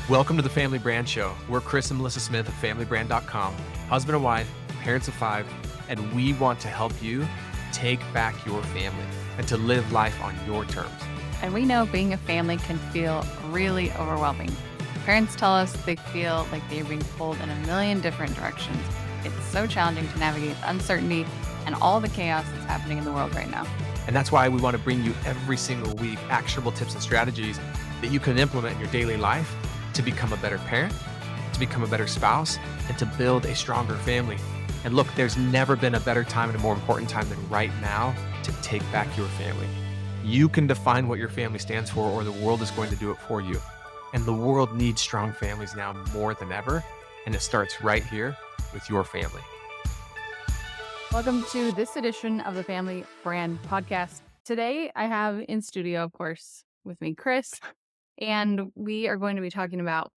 Welcome to the Family Brand Show. We're Chris and Melissa Smith of FamilyBrand.com, husband and wife, parents of 5, and we want to help you take back your family and to live life on your terms. And we know being a family can feel really overwhelming. Parents tell us they feel like they're being pulled in a million different directions. It's so challenging to navigate the uncertainty and all the chaos that's happening in the world right now. And that's why we want to bring you every single week actionable tips and strategies that you can implement in your daily life to become a better parent, to become a better spouse, and to build a stronger family. And look, there's never been a better time and a more important time than right now to take back your family. You can define what your family stands for, or the world is going to do it for you. And the world needs strong families now more than ever. And it starts right here with your family. Welcome to this edition of the Family Brand Podcast. Today, I have in studio, of course, with me, Chris, and we are going to be talking about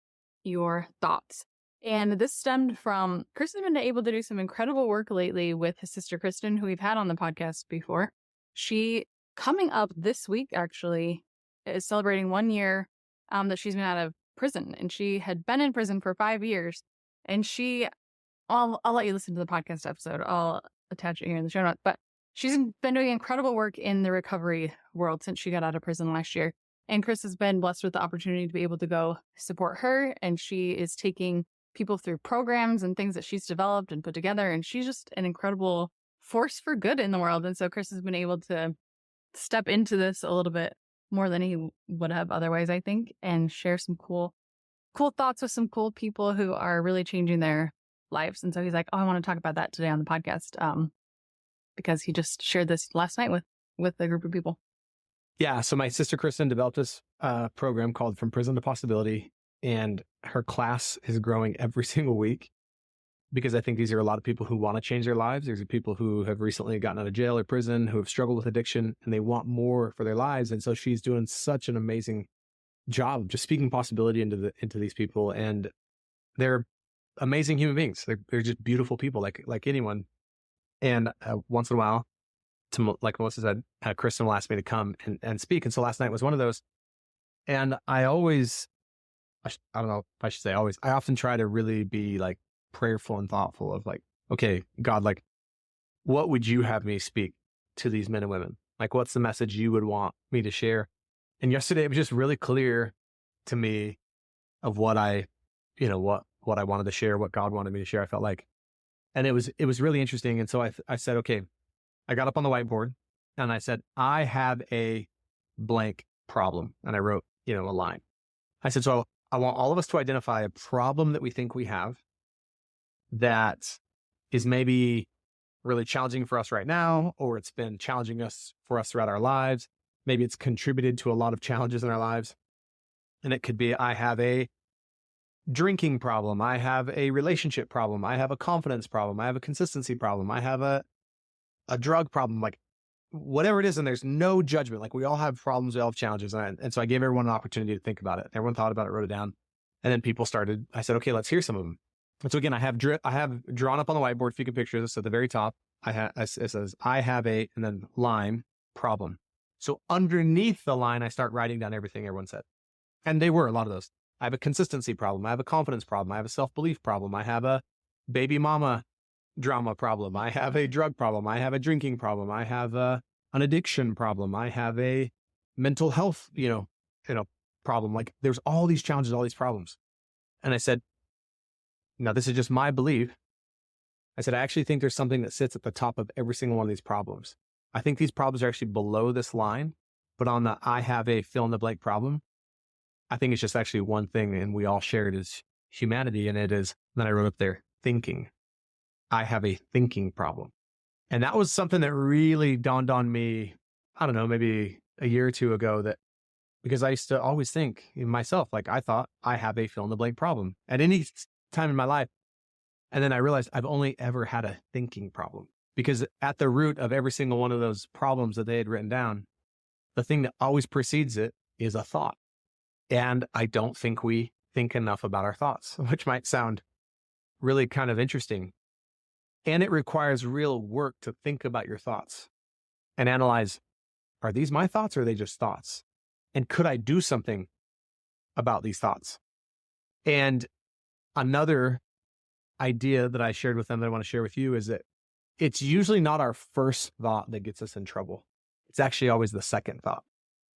your thoughts. And this stemmed from Chris has been able to do some incredible work lately with his sister, Kristen, who we've had on the podcast before. She, coming up this week, actually, is celebrating 1 year that she's been out of prison. And she had been in prison for 5 years. And I'll let you listen to the podcast episode. I'll attach it here in the show notes. But she's been doing incredible work in the recovery world since she got out of prison last year. And Chris has been blessed with the opportunity to be able to go support her. And she is taking people through programs and things that she's developed and put together. And she's just an incredible force for good in the world. And so Chris has been able to step into this a little bit more than he would have otherwise, I think, and share some cool thoughts with some cool people who are really changing their lives. And so he's like, oh, I want to talk about that today on the podcast because he just shared this last night with a group of people. Yeah. So my sister, Kristen, developed this program called From Prison to Possibility, and her class is growing every single week because I think these are a lot of people who want to change their lives. These are people who have recently gotten out of jail or prison, who have struggled with addiction, and they want more for their lives. And so she's doing such an amazing job of just speaking possibility into these people. And they're amazing human beings. They're just beautiful people like anyone. And once in a while, like Melissa said, Kristen will ask me to come and speak. And so last night was one of those. And I always, I don't know if I should say always, I often try to really be like prayerful and thoughtful of like, okay, God, like, what would you have me speak to these men and women? Like, what's the message you would want me to share? And yesterday it was just really clear to me of what I wanted to share, what God wanted me to share, I felt like. And it was really interesting. And so I said, okay, I got up on the whiteboard and I said, I have a blank problem. And I wrote, a line. I said, so I want all of us to identify a problem that we think we have that is maybe really challenging for us right now, or it's been challenging for us throughout our lives. Maybe it's contributed to a lot of challenges in our lives. And it could be, I have a drinking problem. I have a relationship problem. I have a confidence problem. I have a consistency problem. I have a drug problem, like whatever it is. And there's no judgment. Like we all have problems. We all have challenges. And so I gave everyone an opportunity to think about it. Everyone thought about it, wrote it down. And then people started, I said, okay, let's hear some of them. And so again, I have drawn up on the whiteboard, if you can picture this at the very top, it says, I have a, and then line problem. So underneath the line, I start writing down everything everyone said. And they were a lot of those. I have a consistency problem. I have a confidence problem. I have a self-belief problem. I have a baby mama drama problem. I have a drug problem. I have a drinking problem. I have an addiction problem. I have a mental health, problem. Like there's all these challenges, all these problems. And I said, now this is just my belief. I said, I actually think there's something that sits at the top of every single one of these problems. I think these problems are actually below this line, but on the I have a fill in the blank problem, I think it's just actually one thing, and we all share it as humanity, and it is, then I wrote up there, thinking. I have a thinking problem. And that was something that really dawned on me, I don't know, maybe a year or two ago, that because I used to always think in myself, like I thought I have a fill in the blank problem at any time in my life. And then I realized I've only ever had a thinking problem, because at the root of every single one of those problems that they had written down, the thing that always precedes it is a thought. And I don't think we think enough about our thoughts, which might sound really kind of interesting. And it requires real work to think about your thoughts and analyze, are these my thoughts or are they just thoughts? And could I do something about these thoughts? And another idea that I shared with them that I want to share with you is that it's usually not our first thought that gets us in trouble. It's actually always the second thought.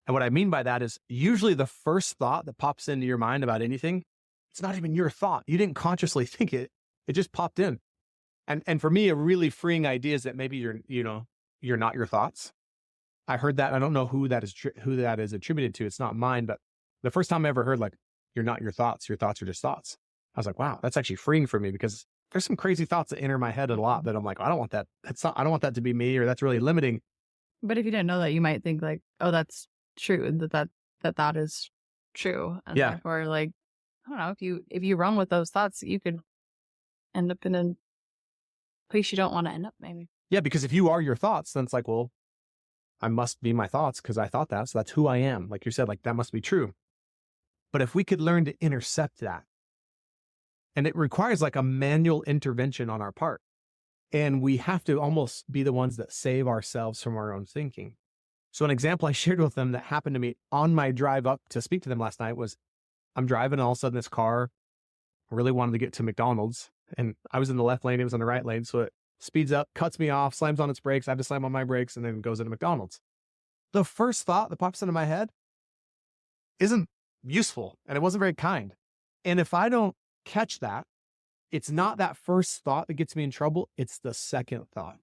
And what I mean by that is usually the first thought that pops into your mind about anything, it's not even your thought. You didn't consciously think it. It just popped in. And for me, a really freeing idea is that maybe you're not your thoughts. I heard that. I don't know who that is attributed to. It's not mine, but the first time I ever heard like, you're not your thoughts are just thoughts. I was like, wow, that's actually freeing for me, because there's some crazy thoughts that enter my head a lot that I'm like, I don't want that. I don't want that to be me, or that's really limiting. But if you didn't know that, you might think like, oh, that's true, that is true. And Yeah. therefore, like, I don't know, if you run with those thoughts, you could end up in a place you don't want to end up, maybe. Yeah, because if you are your thoughts, then it's like, well, I must be my thoughts because I thought that. So that's who I am. Like you said, like that must be true. But if we could learn to intercept that, and it requires like a manual intervention on our part, and we have to almost be the ones that save ourselves from our own thinking. So an example I shared with them that happened to me on my drive up to speak to them last night was, I'm driving and all of a sudden this car really wanted to get to McDonald's, and I was in the left lane, it was in the right lane. So it speeds up, cuts me off, slams on its brakes. I have to slam on my brakes, and then goes into McDonald's. The first thought that pops into my head isn't useful, and it wasn't very kind. And if I don't catch that, it's not that first thought that gets me in trouble. It's the second thought.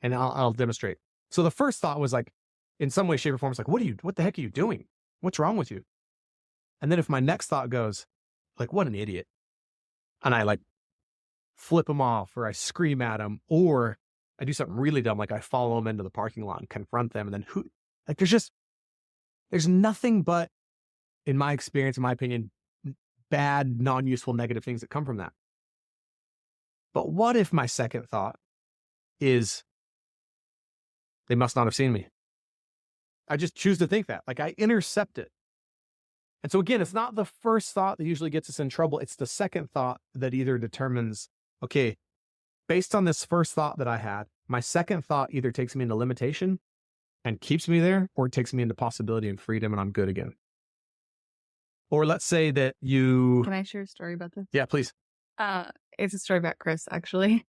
And I'll demonstrate. So the first thought was like, in some way, shape, or form, it's like, what the heck are you doing? What's wrong with you? And then if my next thought goes like, what an idiot. And I like flip them off, or I scream at them, or I do something really dumb. Like I follow them into the parking lot and confront them. And then there's nothing but, in my experience, in my opinion, bad, non-useful, negative things that come from that. But what if my second thought is, they must not have seen me? I just choose to think that. Like I intercept it. And so again, it's not the first thought that usually gets us in trouble. It's the second thought that either determines, okay, based on this first thought that I had, my second thought either takes me into limitation and keeps me there, or it takes me into possibility and freedom, and I'm good again. Or let's say that you... Can I share a story about this? Yeah, please. It's a story about Chris, actually.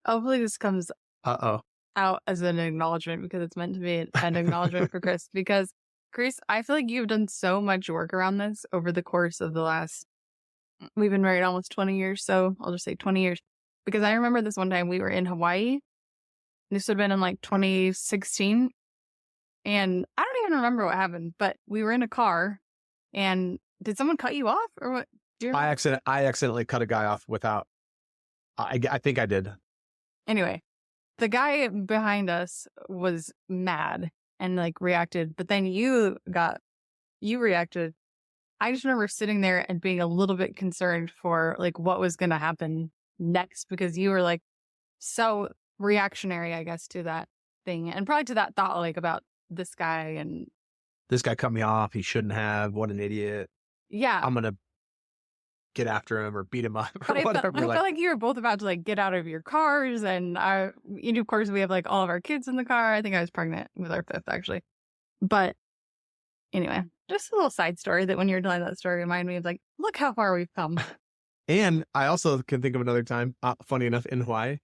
Hopefully this comes out as an acknowledgement, because it's meant to be an acknowledgement for Chris. Because Chris, I feel like you've done so much work around this over the course of the last, we've been married almost 20 years. So I'll just say 20 years. Because I remember this one time we were in Hawaii. This would have been in like 2016. And I don't even remember what happened, but we were in a car, and did someone cut you off, or what? I accidentally cut a guy off without, I think I did. Anyway, the guy behind us was mad and like reacted, but then you reacted. I just remember sitting there and being a little bit concerned for like what was going to happen next, because you were like so reactionary, I guess, to that thing, and probably to that thought, like about this guy, and this guy cut me off. He shouldn't have. What an idiot. Yeah. I'm going to get after him or beat him up or but whatever. I felt like you were both about to like get out of your cars, and of course we have like all of our kids in the car. I think I was pregnant with our fifth, actually. But anyway, just a little side story that when you're telling that story reminded me of like, look how far we've come. And I also can think of another time, funny enough, in Hawaii.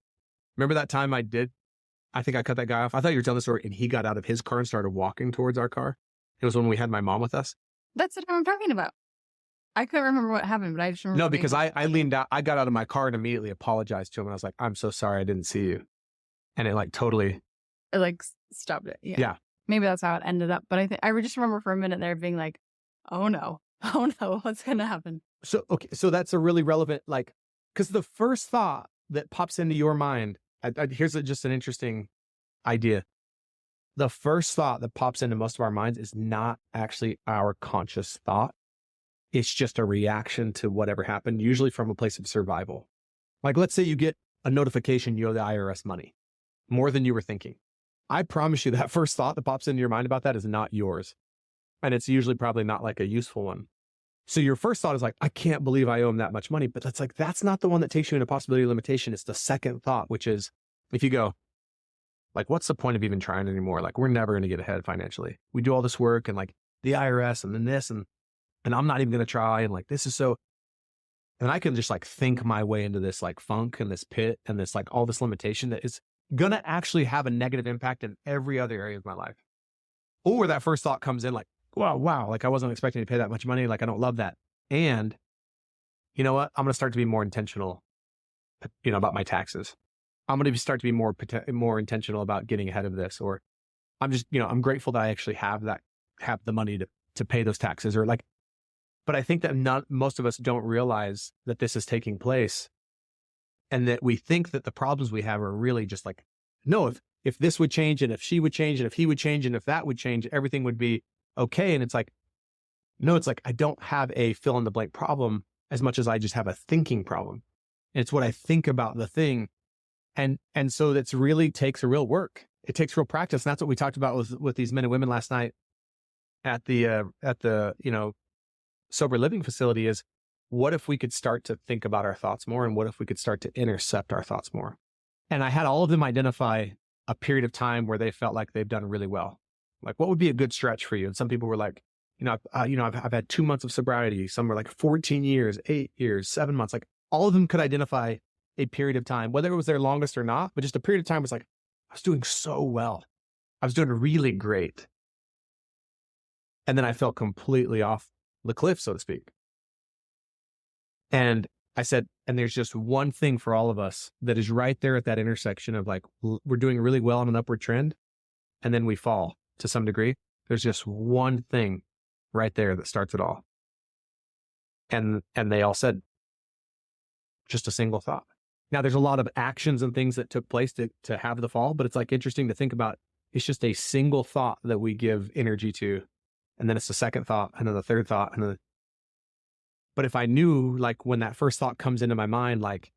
Remember that time I think I cut that guy off. I thought you were telling the story, and he got out of his car and started walking towards our car. It was when we had my mom with us. That's what I'm talking about. I couldn't remember what happened, but I just remember. No, because I leaned out, I got out of my car and immediately apologized to him. And I was like, I'm so sorry, I didn't see you. And it like totally. It like stopped it. Yeah. Maybe that's how it ended up. But I just remember for a minute there being like, oh no, what's going to happen? So, okay. So that's a really relevant, like, because the first thought that pops into your mind, here's just an interesting idea. The first thought that pops into most of our minds is not actually our conscious thought. It's just a reaction to whatever happened, usually from a place of survival. Like, let's say you get a notification you owe the IRS money, more than you were thinking. I promise you that first thought that pops into your mind about that is not yours. And it's usually probably not like a useful one. So your first thought is like, I can't believe I owe him that much money. But that's like, that's not the one that takes you into possibility of limitation. It's the second thought, which is, if you go, like, what's the point of even trying anymore? Like, we're never going to get ahead financially. We do all this work and like the IRS and then this. And and I'm not even going to try. And like, this is so, and I can just like think my way into this like funk and this pit and this like all this limitation that is going to actually have a negative impact in every other area of my life. Or that first thought comes in like, wow, like I wasn't expecting to pay that much money. Like, I don't love that. And you know what? I'm going to start to be more intentional, about my taxes. I'm going to start to be more intentional about getting ahead of this. Or I'm just, I'm grateful that I actually have the money to pay those taxes, or like, but I think that most of us don't realize that this is taking place, and that we think that the problems we have are really just like, no, if this would change, and if she would change, and if he would change, and if that would change, everything would be okay. And it's like, no, it's like, I don't have a fill in the blank problem as much as I just have a thinking problem. And it's what I think about the thing. And so that's really takes a real work. It takes real practice. And that's what we talked about with these men and women last night at the sober living facility, is what if we could start to think about our thoughts more? And what if we could start to intercept our thoughts more? And I had all of them identify a period of time where they felt like they've done really well. Like, what would be a good stretch for you? And some people were like, I've had 2 months of sobriety. Some were like 14 years, 8 years, 7 months. Like, all of them could identify a period of time, whether it was their longest or not, but just a period of time was like, I was doing so well. I was doing really great. And then I fell completely off the cliff, so to speak. And I said, and there's just one thing for all of us that is right there at that intersection of like, we're doing really well on an upward trend, and then we fall to some degree. There's just one thing right there that starts it all. And they all said, just a single thought. Now, there's a lot of actions and things that took place to have the fall, but it's like interesting to think about. It's just a single thought that we give energy to. And then it's the second thought, and then the third thought. But if I knew, like, when that first thought comes into my mind, like,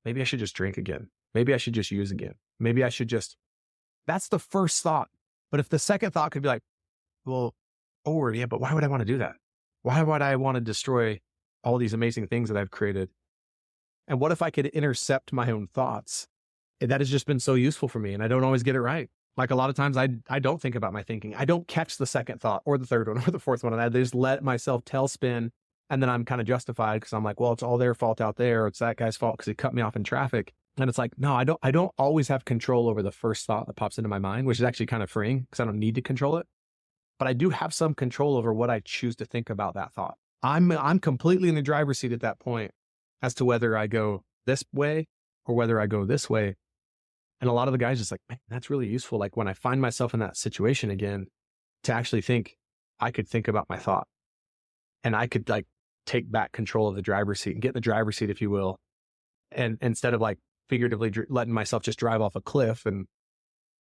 maybe I should just drink again. Maybe I should just use again. Maybe I should just, that's the first thought. But if the second thought could be like, well, yeah, but why would I want to do that? Why would I want to destroy all these amazing things that I've created? And what if I could intercept my own thoughts? That has just been so useful for me. And I don't always get it right. Like, a lot of times I don't think about my thinking. I don't catch the second thought or the third one or the fourth one. And I just let myself tailspin. And then I'm kind of justified because I'm like, well, it's all their fault out there. Or it's that guy's fault because he cut me off in traffic. And it's like, no, I don't always have control over the first thought that pops into my mind, which is actually kind of freeing because I don't need to control it. But I do have some control over what I choose to think about that thought. I'm completely in the driver's seat at that point as to whether I go this way or whether I go this way. And a lot of the guys just like, man, that's really useful. Like, when I find myself in that situation again, to actually think, I could think about my thought, and I could like take back control of the driver's seat and get in the driver's seat, if you will. And instead of like figuratively letting myself just drive off a cliff and,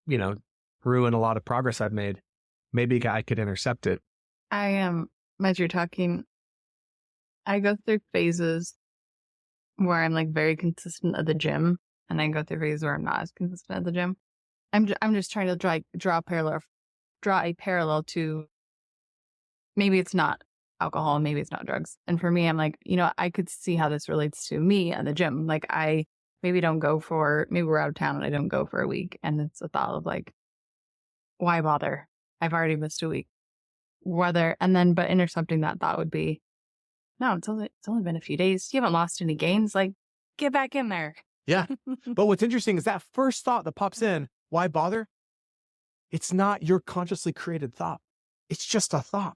ruin a lot of progress I've made, maybe I could intercept it. I am, as you're talking, I go through phases where I'm like very consistent at the gym, and I go through phases where I'm not as consistent at the gym. I'm just trying to draw a parallel to, maybe it's not alcohol, maybe it's not drugs. And for me, I'm like, I could see how this relates to me at the gym. Like, I maybe we're out of town and I don't go for a week, and it's a thought of like, why bother? I've already missed a week. But intercepting that thought would be, no, it's only been a few days. You haven't lost any gains. Like, get back in there. Yeah. But what's interesting is that first thought that pops in, why bother? It's not your consciously created thought. It's just a thought.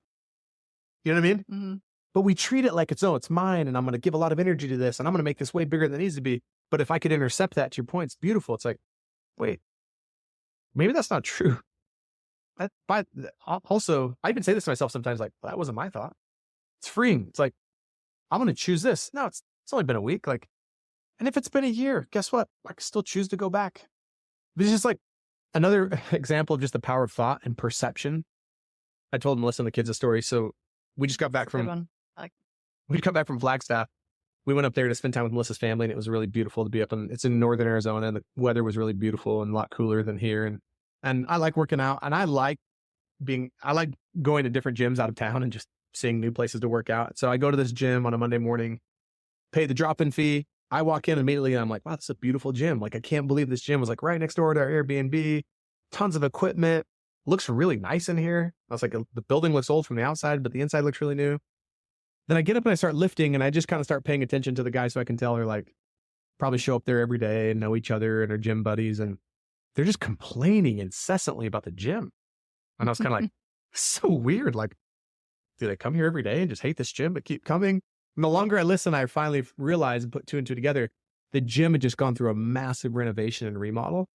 You know what I mean? Mm-hmm. But we treat it like it's mine, and I'm going to give a lot of energy to this, and I'm going to make this way bigger than it needs to be. But if I could intercept that, to your point, it's beautiful. It's like, wait, maybe that's not true. Also, I even say this to myself sometimes, like, well, that wasn't my thought. It's freeing. It's like, I'm going to choose this. No, it's only been a week. Like, and if it's been a year, guess what? I can still choose to go back. It's just like another example of just the power of thought and perception. I told Melissa and the kids a story. So we just got back from Flagstaff. We went up there to spend time with Melissa's family, and it was really beautiful to be it's in northern Arizona, and the weather was really beautiful and a lot cooler than here. And I like working out, and I like going to different gyms out of town and just seeing new places to work out. So I go to this gym on a Monday morning, pay the drop-in fee. I walk in immediately and I'm like, wow, this is a beautiful gym. Like, I can't believe this gym was like right next door to our Airbnb, tons of equipment, looks really nice in here. I was like, the building looks old from the outside, but the inside looks really new. Then I get up and I start lifting, and I just kind of start paying attention to the guys so I can tell they're like probably show up there every day and know each other and are gym buddies. And they're just complaining incessantly about the gym. And I was kind of like, so weird. Like, do they come here every day and just hate this gym, but keep coming? And the longer I listen, I finally realized and put two and two together. The gym had just gone through a massive renovation and remodel,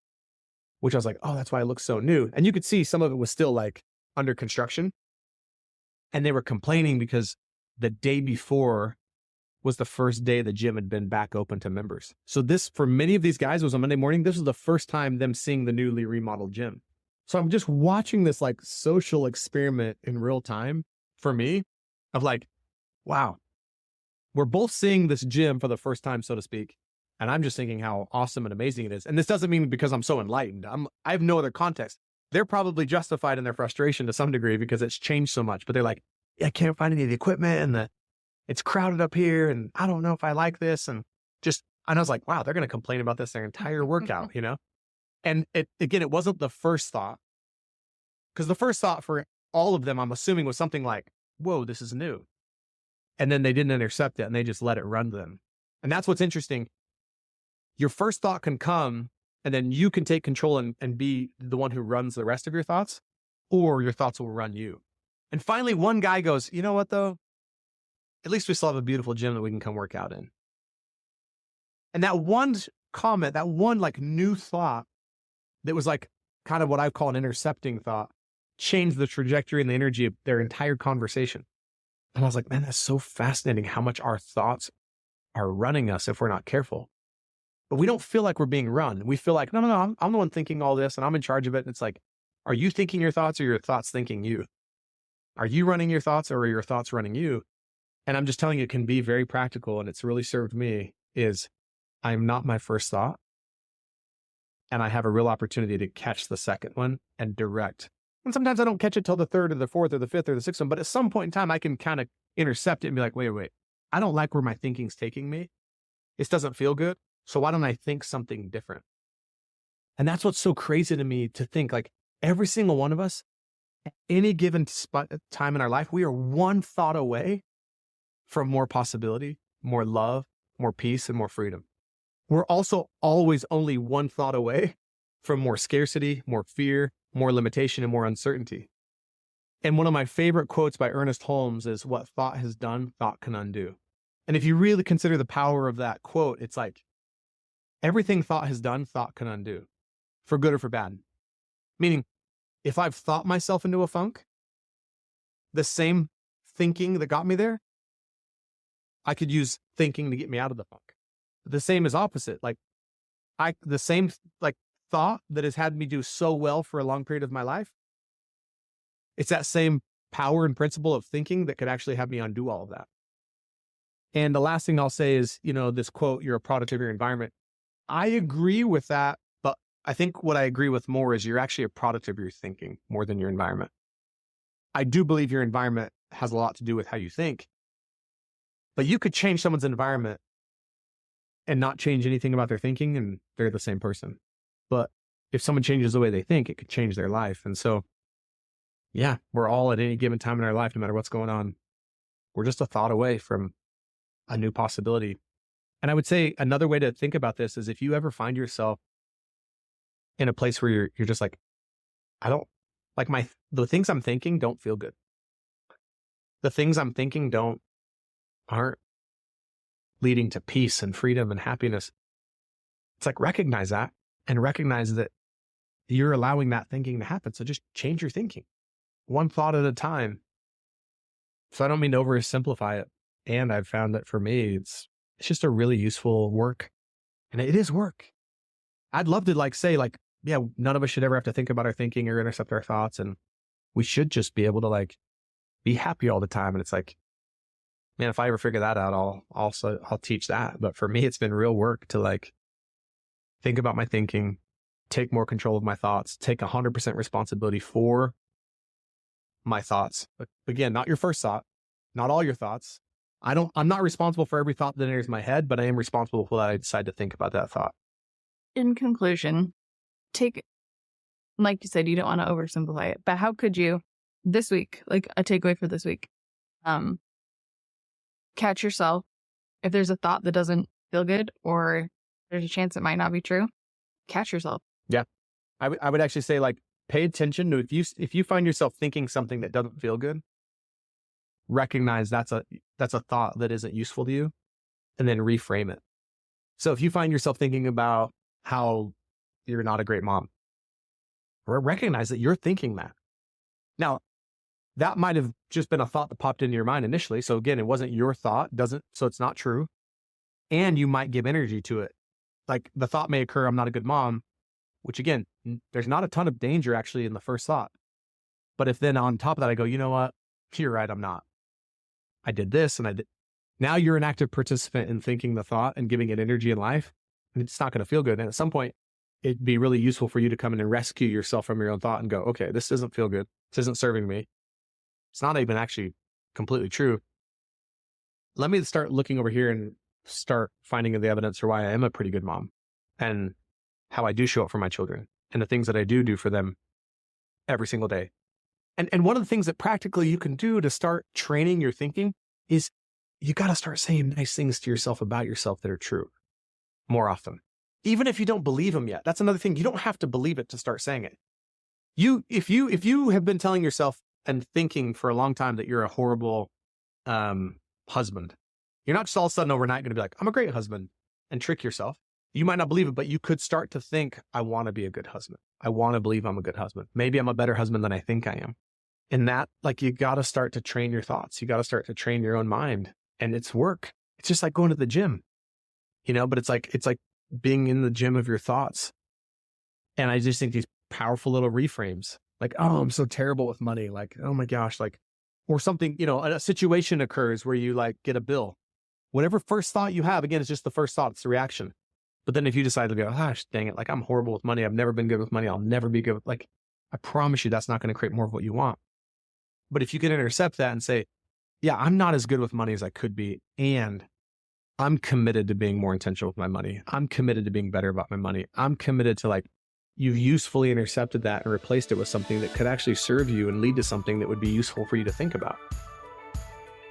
which I was like, oh, that's why it looks so new. And you could see some of it was still like under construction. And they were complaining because the day before was the first day the gym had been back open to members. So this, for many of these guys, was a Monday morning. This was the first time them seeing the newly remodeled gym. So I'm just watching this like social experiment in real time for me of like, wow, we're both seeing this gym for the first time, so to speak. And I'm just thinking how awesome and amazing it is. And this doesn't mean because I'm so enlightened. I have no other context. They're probably justified in their frustration to some degree because it's changed so much, but they're like, yeah, I can't find any of the equipment and it's crowded up here. And I don't know if I like this. And I was like, wow, they're going to complain about this their entire workout, you know? And it wasn't the first thought, because the first thought for all of them, I'm assuming, was something like, whoa, this is new. And then they didn't intercept it and they just let it run them. And that's what's interesting. Your first thought can come and then you can take control and be the one who runs the rest of your thoughts, or your thoughts will run you. And finally, one guy goes, you know what though? At least we still have a beautiful gym that we can come work out in. And that one comment, that one like new thought that was like kind of what I call an intercepting thought, changed the trajectory and the energy of their entire conversation. And I was like, man, that's so fascinating how much our thoughts are running us if we're not careful. But we don't feel like we're being run. We feel like, no, I'm the one thinking all this and I'm in charge of it. And it's like, are you thinking your thoughts or your thoughts thinking you? Are you running your thoughts or are your thoughts running you? And I'm just telling you, it can be very practical. And it's really served me is I'm not my first thought. And I have a real opportunity to catch the second one and direct. And sometimes I don't catch it till the third or the fourth or the fifth or the sixth one, but at some point in time, I can kind of intercept it and be like, wait, I don't like where my thinking's taking me. This doesn't feel good. So why don't I think something different? And that's what's so crazy to me, to think like every single one of us at any given time in our life, we are one thought away from more possibility, more love, more peace, and more freedom. We're also always only one thought away from more scarcity, more fear, more limitation, and more uncertainty. And one of my favorite quotes by Ernest Holmes is, what thought has done, thought can undo. And if you really consider the power of that quote, it's like, everything thought has done, thought can undo, for good or for bad. Meaning, if I've thought myself into a funk, the same thinking that got me there, I could use thinking to get me out of the funk. The same is opposite. Like the same like thought that has had me do so well for a long period of my life, it's that same power and principle of thinking that could actually have me undo all of that. And the last thing I'll say is, this quote, you're a product of your environment. I agree with that, but I think what I agree with more is you're actually a product of your thinking more than your environment. I do believe your environment has a lot to do with how you think, but you could change someone's environment and not change anything about their thinking, and they're the same person. But if someone changes the way they think, it could change their life. And so, yeah, we're all at any given time in our life, no matter what's going on, we're just a thought away from a new possibility. And I would say another way to think about this is if you ever find yourself in a place where you're just like, I don't like the things I'm thinking don't feel good. The things I'm thinking aren't leading to peace and freedom and happiness. It's like, recognize that and recognize that you're allowing that thinking to happen. So just change your thinking one thought at a time. So I don't mean to oversimplify it. And I've found that for me, it's just a really useful work. And it is work. I'd love to say yeah, none of us should ever have to think about our thinking or intercept our thoughts. And we should just be able to be happy all the time. And it's like, man, if I ever figure that out, I'll teach that. But for me, it's been real work to think about my thinking, take more control of my thoughts, take 100% responsibility for my thoughts. But again, not your first thought, not all your thoughts. I'm not responsible for every thought that enters my head, but I am responsible for what I decide to think about that thought. In conclusion, like you said, you don't want to oversimplify it, but how could you this week, like a takeaway for this week, catch yourself. If there's a thought that doesn't feel good or there's a chance it might not be true, catch yourself. Yeah. I would actually say, like, pay attention to if you find yourself thinking something that doesn't feel good, recognize that's a thought that isn't useful to you, and then reframe it. So if you find yourself thinking about how you're not a great mom, recognize that you're thinking that. Now, that might have just been a thought that popped into your mind initially. So again, it wasn't your thought, so it's not true. And you might give energy to it. Like, the thought may occur, I'm not a good mom, which again, there's not a ton of danger actually in the first thought. But if then on top of that, I go, you know what? You're right, I'm not. I did this and I did. Now you're an active participant in thinking the thought and giving it energy in life. And it's not going to feel good. And at some point, it'd be really useful for you to come in and rescue yourself from your own thought and go, okay, this doesn't feel good. This isn't serving me. It's not even actually completely true. Let me start looking over here and start finding the evidence for why I am a pretty good mom and how I do show up for my children and the things that I do for them every single day. And one of the things that practically you can do to start training your thinking is you got to start saying nice things to yourself about yourself that are true more often. Even if you don't believe them yet. That's another thing. You don't have to believe it to start saying it. If you have been telling yourself and thinking for a long time that you're a horrible husband, you're not just all of a sudden overnight going to be like, I'm a great husband, and trick yourself. You might not believe it, but you could start to think, I want to be a good husband. I want to believe I'm a good husband. Maybe I'm a better husband than I think I am. And that, like, you got to start to train your thoughts. You got to start to train your own mind. And it's work. It's just like going to the gym, but it's like being in the gym of your thoughts. And I just think these powerful little reframes, like, oh, I'm so terrible with money. Like, oh my gosh, like, or something, a situation occurs where you like get a bill. Whatever first thought you have, again, it's just the first thought, it's the reaction. But then if you decide to go, gosh, dang it, like, I'm horrible with money. I've never been good with money. I'll never be good with, like, I promise you that's not going to create more of what you want. But if you can intercept that and say, yeah, I'm not as good with money as I could be. And I'm committed to being more intentional with my money. I'm committed to being better about my money. I'm committed to, like, you've usefully intercepted that and replaced it with something that could actually serve you and lead to something that would be useful for you to think about.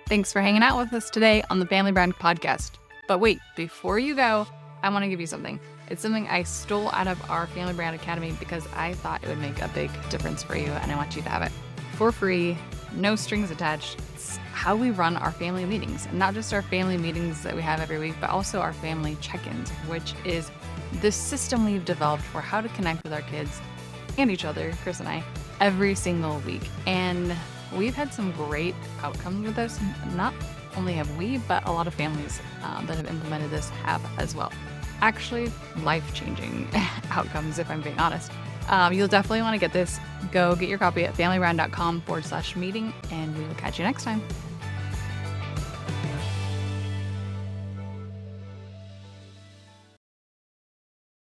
Thanks for hanging out with us today on the Family Brand Podcast. But wait, before you go, I want to give you something. It's something I stole out of our Family Brand Academy because I thought it would make a big difference for you, and I want you to have it for free, no strings attached. It's how we run our family meetings, and not just our family meetings that we have every week, but also our family check-ins, which is the system we've developed for how to connect with our kids and each other, Chris and I, every single week. And we've had some great outcomes with this. Not only have we, but a lot of families that have implemented this have as well. Actually, life-changing outcomes, if I'm being honest. You'll definitely want to get this. Go get your copy at familybrand.com/meeting, and we will catch you next time.